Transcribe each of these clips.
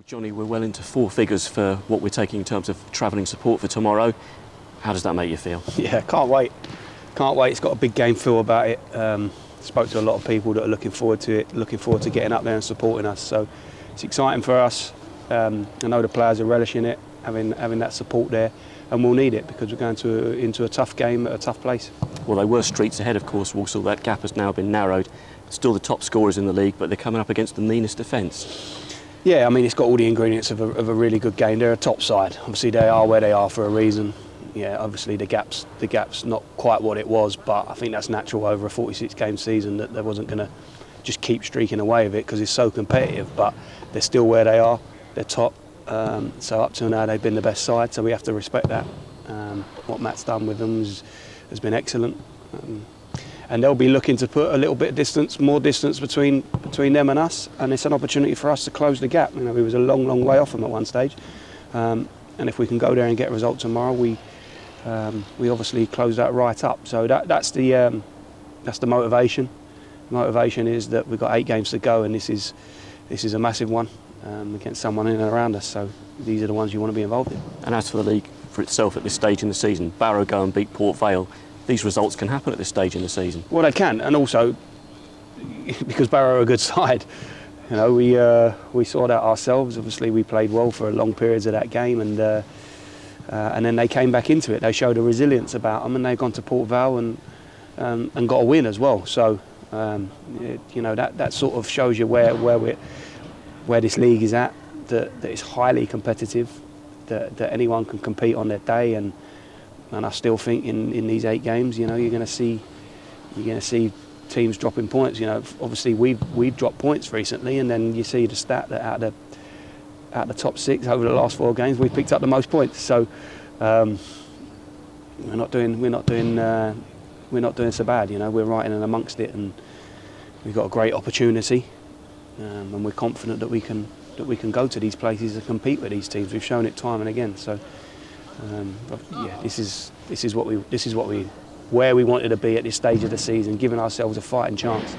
Well, Johnny, we're well into four figures for what we're taking in terms of travelling support for tomorrow. How does that make you feel? Yeah, can't wait. Can't wait. It's got a big game feel about it. Spoke to a lot of people that are looking forward to it, looking forward to getting up there and supporting us. So it's exciting for us. I know the players are relishing it, having that support there, and we'll need it because we're going into a tough game at a tough place. Well, they were streets ahead, of course, Walsall. That gap has now been narrowed. Still the top scorers in the league, but they're coming up against the meanest defence. Yeah, I mean, it's got all the ingredients of a really good game. They're a top side. Obviously, they are where they are for a reason. Yeah, obviously the gap's not quite what it was, but I think that's natural over a 46-game season that they wasn't going to just keep streaking away with it because it's so competitive. But they're still where they are. They're top. So up till now, they've been the best side. So we have to respect that. What Matt's done with them has been excellent. And they'll be looking to put a little bit of distance, more distance between them and us, and it's an opportunity for us to close the gap. You know, we was a long way off them at one stage, and if we can go there and get a result tomorrow, we obviously close that right up. So that's the motivation. The motivation is that we've got 8 games to go, and this is a massive one against someone in and around us. So these are the ones you want to be involved in. And as for the league for itself at this stage in the season, Barrow go and beat Port Vale. These results can happen at this stage in the season. Well, they can, and also because Barrow are a good side. You know, we saw that ourselves. Obviously, we played well for long periods of that game, and then they came back into it. They showed a resilience about them, and they've gone to Port Vale and got a win as well. So, you know, that sort of shows you where this league is at. That it's highly competitive. That anyone can compete on their day, and I still think in these 8 games, you know, you're going to see teams dropping points. You know, obviously we've dropped points recently, and then you see the stat that out of the top 6 over the last 4 games, we've picked up the most points. So we're not doing so bad. You know, we're right in and amongst it, and we've got a great opportunity, and we're confident that we can go to these places and compete with these teams. We've shown it time and again. So. Yeah, this is where we wanted to be at this stage of the season, giving ourselves a fighting chance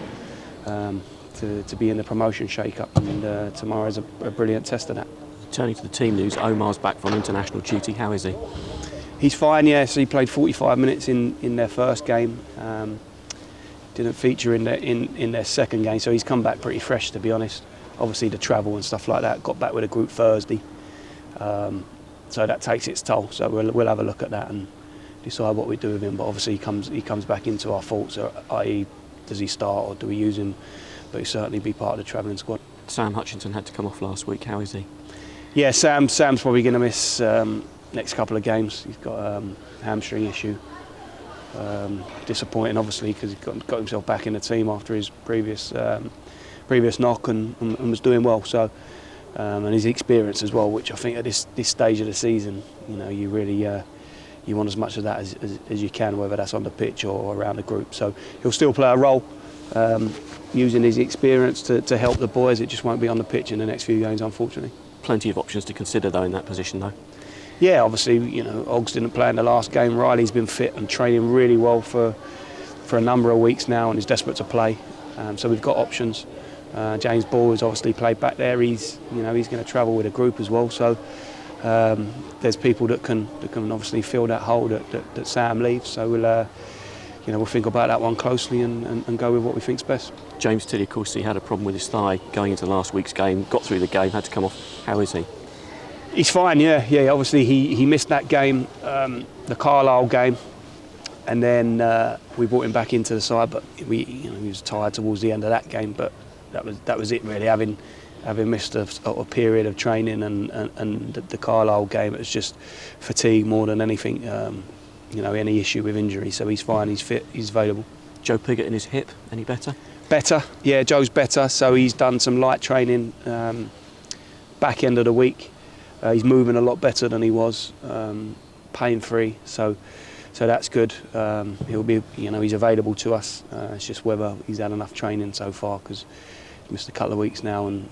to be in the promotion shake-up, and tomorrow's a brilliant test of that. Turning to the team news, Omar's back from international duty. How is he? He's fine, yeah. So he played 45 minutes in their first game. Didn't feature in their second game, so he's come back pretty fresh, to be honest. Obviously the travel and stuff like that. Got back with a group Thursday. So that takes its toll. So we'll have a look at that and decide what we do with him. But obviously he comes back into our thoughts, i.e. does he start or do we use him? But he'll certainly be part of the travelling squad. Sam Hutchinson had to come off last week. How is he? Yeah, Sam's probably going to miss next couple of games. He's got a hamstring issue. Disappointing, obviously, because he got himself back in the team after his previous knock and was doing well. So. And his experience as well, which I think at this stage of the season, you know, you really you want as much of that as you can, whether that's on the pitch or around the group. So he'll still play a role, using his experience to help the boys. It just won't be on the pitch in the next few games, unfortunately. Plenty of options to consider though in that position, though. Yeah, obviously, you know, Oggs didn't play in the last game. Riley's been fit and training really well for a number of weeks now, and is desperate to play. So we've got options. James Ball has obviously played back there. He's going to travel with a group as well. So there's people that can obviously fill that hole that Sam leaves. So we'll think about that one closely and go with what we think's best. James Tilley, of course, he had a problem with his thigh going into last week's game. Got through the game, had to come off. How is he? He's fine. Yeah. Obviously he missed that game, the Carlisle game, and then we brought him back into the side. But he was tired towards the end of that game. But that was it really. Having missed a period of training and the Carlisle game, it was just fatigue more than anything. Any issue with injury. So he's fine. He's fit. He's available. Joe Piggott in his hip. Any better? Better. Yeah, Joe's better. So he's done some light training back end of the week. He's moving a lot better than he was, pain free. So that's good. He'll be. He's available to us. It's just whether he's had enough training so far because. Missed a couple of weeks now, and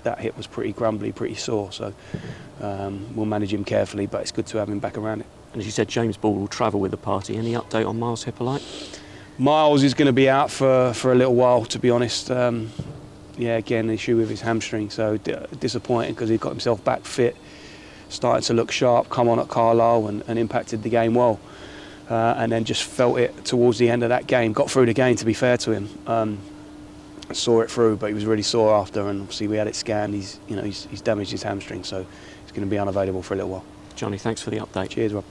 that hip was pretty grumbly, pretty sore. So we'll manage him carefully, but it's good to have him back around it. And as you said, James Ball will travel with the party. Any update on Miles Hippolyte? Miles is going to be out for a little while, to be honest. Yeah, again, an issue with his hamstring, so disappointing because he got himself back fit, started to look sharp, come on at Carlisle and impacted the game well. And then just felt it towards the end of that game. Got through the game, to be fair to him. Saw it through, but he was really sore after, and obviously we had it scanned. He's damaged his hamstring, so he's going to be unavailable for a little while. Johnny, thanks for the update. Cheers, Rob.